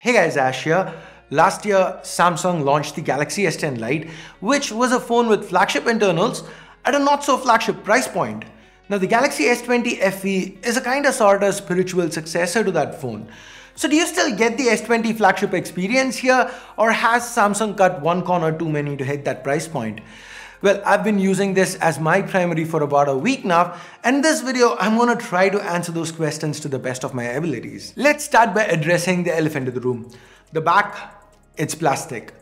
Hey guys, Ash here. Last year, Samsung launched the Galaxy S10 Lite, which was a phone with flagship internals at a not-so-flagship price point. Now, the Galaxy S20 FE is a kind of sort of spiritual successor to that phone. So do you still get the S20 flagship experience here, or has Samsung cut one corner too many to hit that price point? Well, I've been using this as my primary for about a week now, and in this video, I'm gonna try to answer those questions to the best of my abilities. Let's start by addressing the elephant in the room. The back, it's plastic.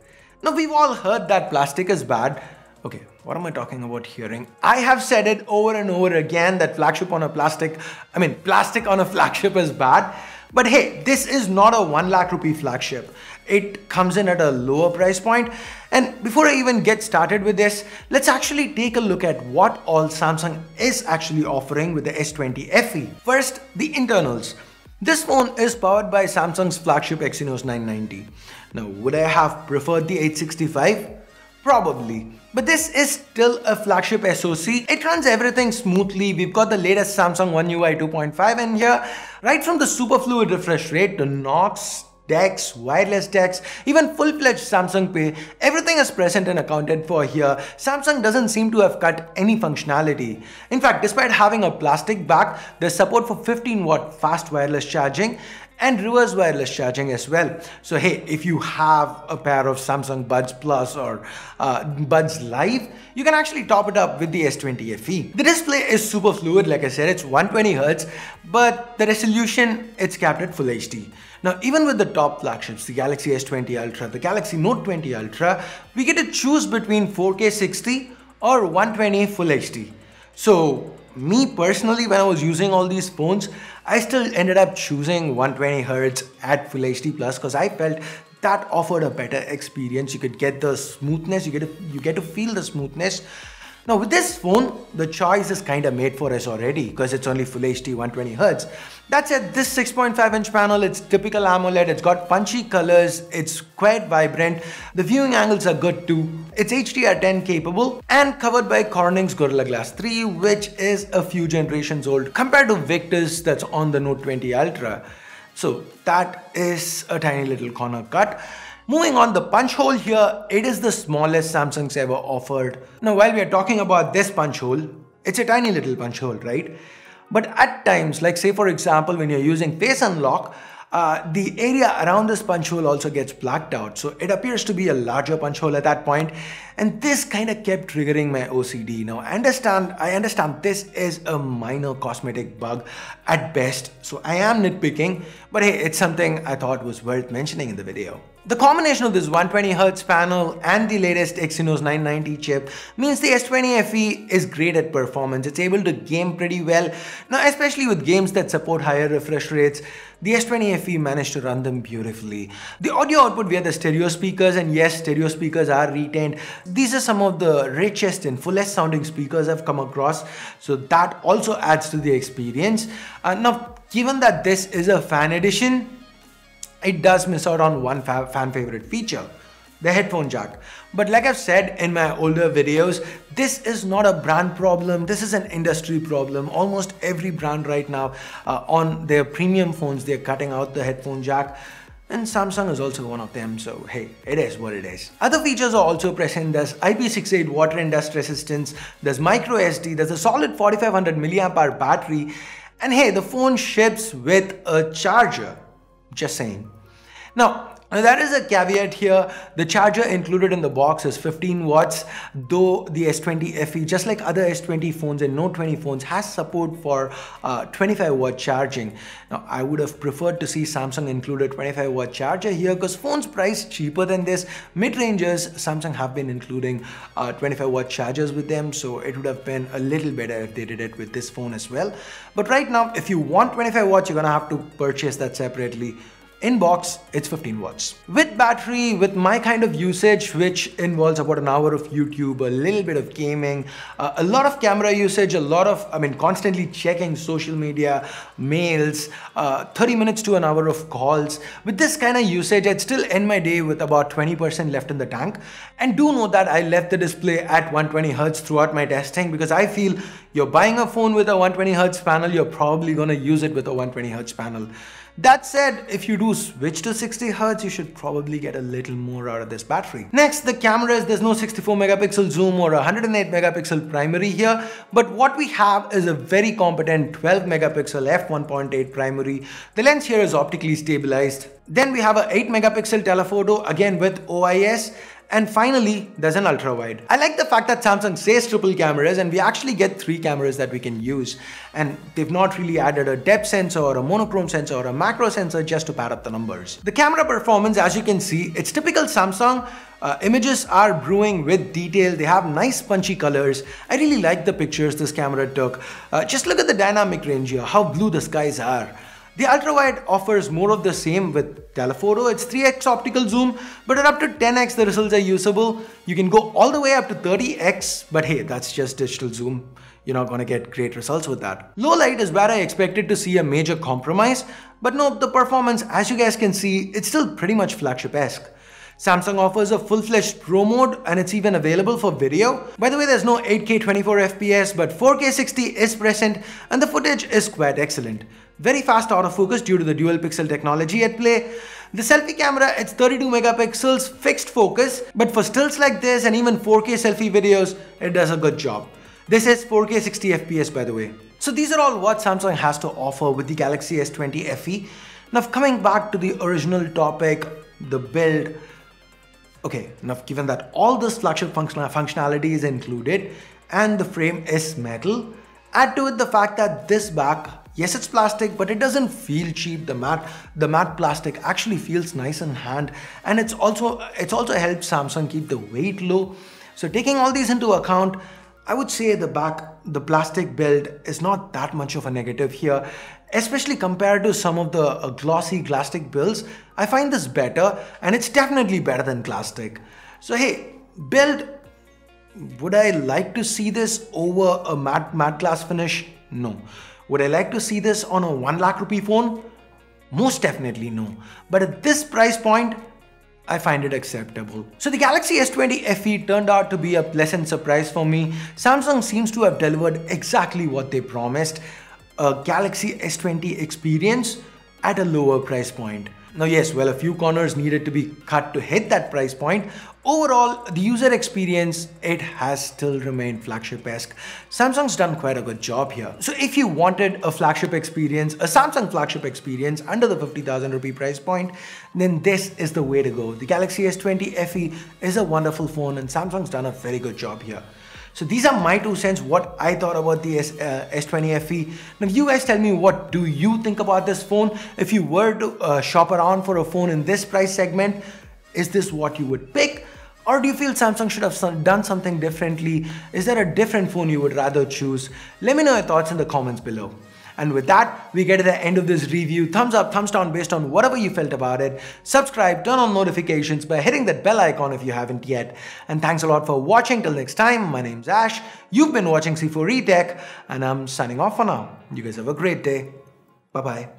Now, we've all heard that plastic is bad. Okay, what am I talking about hearing? I have said it over and over again that plastic on a flagship is bad. But hey, this is not a 1 lakh rupee flagship. It comes in at a lower price point. And before I even get started with this, let's actually take a look at what all Samsung is actually offering with the S20 FE. First, the internals. This phone is powered by Samsung's flagship Exynos 990. Now, would I have preferred the 865? Probably. But this is still a flagship SoC. It runs everything smoothly. We've got the latest Samsung One UI 2.5 in here. Right from the super fluid refresh rate, the knocks, decks, wireless decks, even full-fledged Samsung Pay, everything is present and accounted for here. Samsung doesn't seem to have cut any functionality. In fact, despite having a plastic back, there's support for 15-watt fast wireless charging and reverse wireless charging as well. So hey, if you have a pair of Samsung Buds Plus or Buds Live, you can actually top it up with the S20 FE. The display is super fluid, like I said, it's 120Hz, but the resolution, it's capped at Full HD. Now, even with the top flagships, the Galaxy S20 Ultra, the Galaxy Note 20 Ultra, we get to choose between 4K 60 or 120 Full HD. So me personally, when I was using all these phones, I still ended up choosing 120Hz at Full HD Plus because I felt that offered a better experience. You could get the smoothness, you get to feel the smoothness. Now with this phone, the choice is kind of made for us already because it's only Full HD 120Hz. That said, this 6.5-inch panel, it's typical AMOLED, it's got punchy colors, it's quite vibrant, the viewing angles are good too, it's HDR10 capable and covered by Corning's Gorilla Glass 3, which is a few generations old compared to Victus that's on the Note 20 Ultra. So that is a tiny little corner cut. Moving on, the punch hole here, it is the smallest Samsung's ever offered. Now, while we are talking about this punch hole, it's a tiny little punch hole, right? But at times, like say for example, when you're using Face Unlock, the area around this punch hole also gets blacked out. So it appears to be a larger punch hole at that point. And this kind of kept triggering my OCD. Now, I understand this is a minor cosmetic bug at best. So I am nitpicking, but hey, it's something I thought was worth mentioning in the video. The combination of this 120Hz panel and the latest Exynos 990 chip means the S20 FE is great at performance. It's able to game pretty well. Now, especially with games that support higher refresh rates, the S20 FE managed to run them beautifully. The audio output via the stereo speakers, and yes, stereo speakers are retained. These are some of the richest and fullest sounding speakers I've come across. So that also adds to the experience. Now, given that this is a fan edition, it does miss out on one fan favorite feature, the headphone jack. But like I've said in my older videos, this is not a brand problem, this is an industry problem. Almost every brand right now on their premium phones, they're cutting out the headphone jack. And Samsung is also one of them, so hey, it is what it is. Other features are also present. There's IP68 water and dust resistance, there's micro SD, there's a solid 4500 mAh battery, and hey, the phone ships with a charger. Just saying. Now, there is a caveat here. The charger included in the box is 15 watts, though the S20 FE, just like other S20 phones and Note 20 phones, has support for 25-watt charging. Now, I would have preferred to see Samsung include a 25-watt charger here because phones priced cheaper than this. Mid-rangers, Samsung have been including 25-watt chargers with them, so it would have been a little better if they did it with this phone as well. But right now, if you want 25 watts, you're gonna have to purchase that separately. In box, it's 15 watts. With battery, with my kind of usage, which involves about an hour of YouTube, a little bit of gaming, a lot of camera usage, constantly checking social media, mails, 30 minutes to an hour of calls. With this kind of usage, I'd still end my day with about 20% left in the tank. And do know that I left the display at 120Hz throughout my testing because I feel you're buying a phone with a 120Hz panel, you're probably gonna use it with a 120Hz panel. That said, if you do switch to 60Hz, you should probably get a little more out of this battery. Next, the cameras. There's no 64 megapixel zoom or 108 megapixel primary here, but what we have is a very competent 12 megapixel f1.8 primary. The lens here is optically stabilized. Then we have a 8 megapixel telephoto, again with OIS. And finally, there's an ultra wide. I like the fact that Samsung says triple cameras and we actually get 3 cameras that we can use. And they've not really added a depth sensor or a monochrome sensor or a macro sensor just to pad up the numbers. The camera performance, as you can see, it's typical Samsung. Images are brewing with detail. They have nice punchy colors. I really like the pictures this camera took. Just look at the dynamic range here, how blue the skies are. The ultra-wide offers more of the same with telephoto. It's 3x optical zoom, but at up to 10x the results are usable. You can go all the way up to 30x, but hey, that's just digital zoom. You're not gonna get great results with that. Low light is where I expected to see a major compromise, but no, the performance, as you guys can see, it's still pretty much flagship-esque. Samsung offers a full-fledged Pro mode and it's even available for video. By the way, there's no 8K 24 FPS, but 4K 60 is present and the footage is quite excellent. Very fast autofocus due to the dual pixel technology at play. The selfie camera, it's 32 megapixels fixed focus, but for stills like this and even 4K selfie videos, it does a good job. This is 4K 60 FPS by the way. So these are all what Samsung has to offer with the Galaxy S20 FE. Now coming back to the original topic, the build. Okay, now given that all this flagship functionality is included and the frame is metal, add to it the fact that this back, yes, it's plastic, but it doesn't feel cheap. The matte plastic actually feels nice in hand, and it's also helped Samsung keep the weight low. So taking all these into account, I would say the plastic build is not that much of a negative here, especially compared to some of the glossy plastic builds. I find this better, and it's definitely better than plastic. So hey, build. Would I like to see this over a matte glass finish? No. Would I like to see this on a 1 lakh rupee phone? Most definitely no. But at this price point, I find it acceptable. So the Galaxy S20 FE turned out to be a pleasant surprise for me. Samsung seems to have delivered exactly what they promised, a Galaxy S20 experience at a lower price point. Now yes, well, a few corners needed to be cut to hit that price point. Overall, the user experience, it has still remained flagship-esque. Samsung's done quite a good job here. So if you wanted a flagship experience, a Samsung flagship experience under the 50,000 rupee price point, then this is the way to go. The Galaxy S20 FE is a wonderful phone and Samsung's done a very good job here. So these are my 2 cents, what I thought about the S20 FE. Now you guys tell me, what do you think about this phone? If you were to shop around for a phone in this price segment, is this what you would pick? Or do you feel Samsung should have done something differently? Is there a different phone you would rather choose? Let me know your thoughts in the comments below. And with that, we get to the end of this review. Thumbs up, thumbs down based on whatever you felt about it. Subscribe, turn on notifications by hitting that bell icon if you haven't yet. And thanks a lot for watching. Till next time, my name's Ash. You've been watching C4E Tech, and I'm signing off for now. You guys have a great day. Bye-bye.